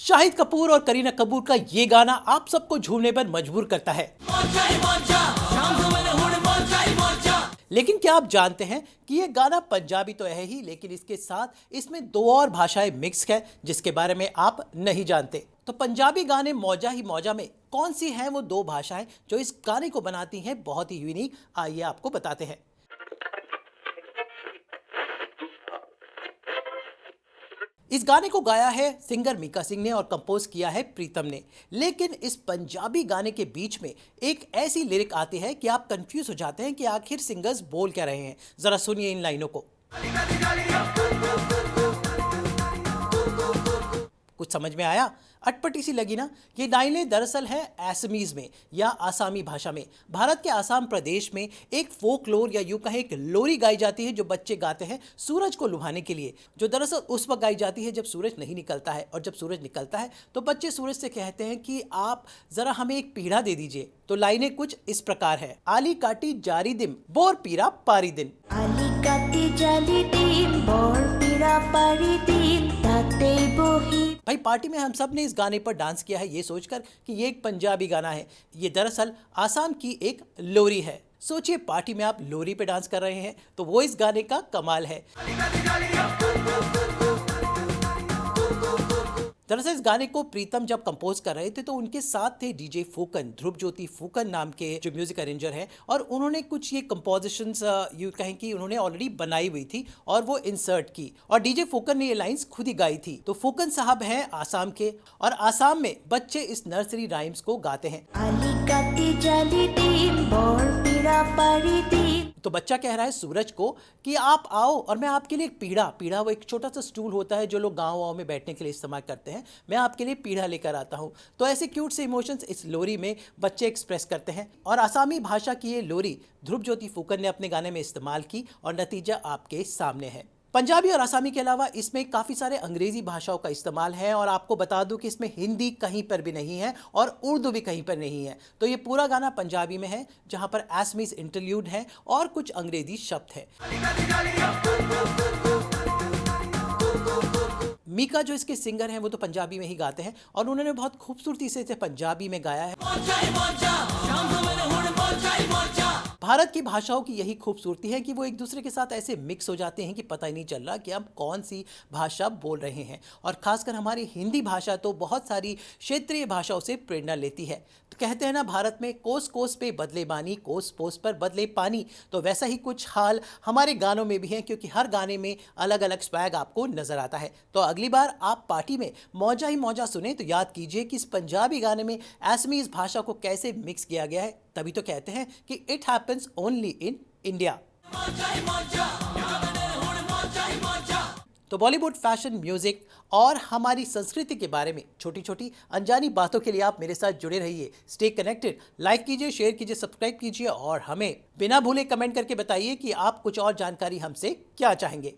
शाहिद कपूर और करीना कपूर का ये गाना आप सबको झूमने पर मजबूर करता है। लेकिन क्या आप जानते हैं कि ये गाना पंजाबी तो है ही, लेकिन इसके साथ इसमें दो और भाषाएं मिक्स है जिसके बारे में आप नहीं जानते। तो पंजाबी गाने मौजा ही मौजा में कौन सी हैं वो दो भाषाएं जो इस गाने को बनाती हैं बहुत ही यूनिक, आइए आपको बताते हैं। इस गाने को गाया है सिंगर मीका सिंह ने और कंपोज किया है प्रीतम ने। लेकिन इस पंजाबी गाने के बीच में एक ऐसी लिरिक आती है कि आप कंफ्यूज हो जाते हैं कि आखिर सिंगर्स बोल क्या रहे हैं। जरा सुनिए इन लाइनों को। कुछ समझ में आया? अटपटी सी लगी ना? ये लाइनें दरअसल है असमीज में या आसामी भाषा में। भारत के आसाम प्रदेश में एक फोकलोर या यूं कहें एक लोरी गाई जाती है जो बच्चे गाते हैं सूरज को लुभाने के लिए, जो दरअसल उस वक्त गाई जाती है जब सूरज नहीं निकलता है। और जब सूरज निकलता है तो बच्चे सूरज से कहते हैं कि आप जरा हमें एक पीढ़ा दे दीजिए। तो लाइनें कुछ इस प्रकार है। आली काटी जारी दिन बोर पीरा पारी दिन। आली काटी जारी दिन बोर पीरा पारी दिन ताते बोही। भाई पार्टी में हम सब ने इस गाने पर डांस किया है ये सोचकर कि ये एक पंजाबी गाना है। ये दरअसल आसाम की एक लोरी है। सोचिए पार्टी में आप लोरी पे डांस कर रहे हैं तो वो इस गाने का कमाल है। दरअसल इस गाने को प्रीतम जब कंपोज कर रहे थे तो उनके साथ थे डीजे फूकन, ध्रुव ज्योति फूकन नाम के जो म्यूजिक अरेंजर हैं, और उन्होंने कुछ ये कंपोजिशंस यूं कहें कि उन्होंने ऑलरेडी बनाई हुई थी और वो इंसर्ट की, और डीजे फूकन ने ये लाइंस खुद ही गाई थी। तो फूकन साहब हैं आसाम के और आसाम में बच्चे इस नर्सरी राइम्स को गाते हैं। आली काटी जारी दिन बोर पीरा पारी दिन। तो बच्चा कह रहा है सूरज को कि आप आओ और मैं आपके लिए एक पीढ़ा वो एक छोटा सा स्टूल होता है जो लोग गाँव में बैठने के लिए इस्तेमाल करते हैं, मैं आपके लिए पीढ़ा लेकर आता हूँ। तो ऐसे क्यूट से इमोशंस इस लोरी में बच्चे एक्सप्रेस करते हैं और आसामी भाषा की ये लोरी ध्रुव ज्योति फूकन ने अपने गाने में इस्तेमाल की और नतीजा आपके सामने है। पंजाबी और आसामी के अलावा इसमें काफ़ी सारे अंग्रेजी भाषाओं का इस्तेमाल है और आपको बता दूं कि इसमें हिंदी कहीं पर भी नहीं है और उर्दू भी कहीं पर नहीं है। तो ये पूरा गाना पंजाबी में है जहां पर असमीज इंटरल्यूड है और कुछ अंग्रेजी शब्द है। मीका जो इसके सिंगर हैं वो तो पंजाबी में ही गाते हैं और उन्होंने बहुत खूबसूरती से इसे पंजाबी में गाया है। भारत की भाषाओं की यही खूबसूरती है कि वो एक दूसरे के साथ ऐसे मिक्स हो जाते हैं कि पता ही नहीं चल रहा कि हम कौन सी भाषा बोल रहे हैं। और खासकर हमारी हिंदी भाषा तो बहुत सारी क्षेत्रीय भाषाओं से प्रेरणा लेती है। तो कहते हैं ना भारत में कोस कोस पे बदले बानी, कोस पोस पर बदले पानी। तो वैसा ही कुछ हाल हमारे गानों में भी है क्योंकि हर गाने में अलग अलग स्वैग आपको नजर आता है। तो अगली बार आप पार्टी में मौजा ही मौजा सुने तो याद कीजिए कि इस पंजाबी गाने में असमीज भाषा को कैसे मिक्स किया गया है। तभी तो कहते हैं कि it happens only in India. तो बॉलीवुड, फैशन, म्यूजिक और हमारी संस्कृति के बारे में छोटी छोटी अनजानी बातों के लिए आप मेरे साथ जुड़े रहिए। स्टे कनेक्टेड, लाइक कीजिए, शेयर कीजिए, सब्सक्राइब कीजिए और हमें बिना भूले कमेंट करके बताइए कि आप कुछ और जानकारी हमसे क्या चाहेंगे।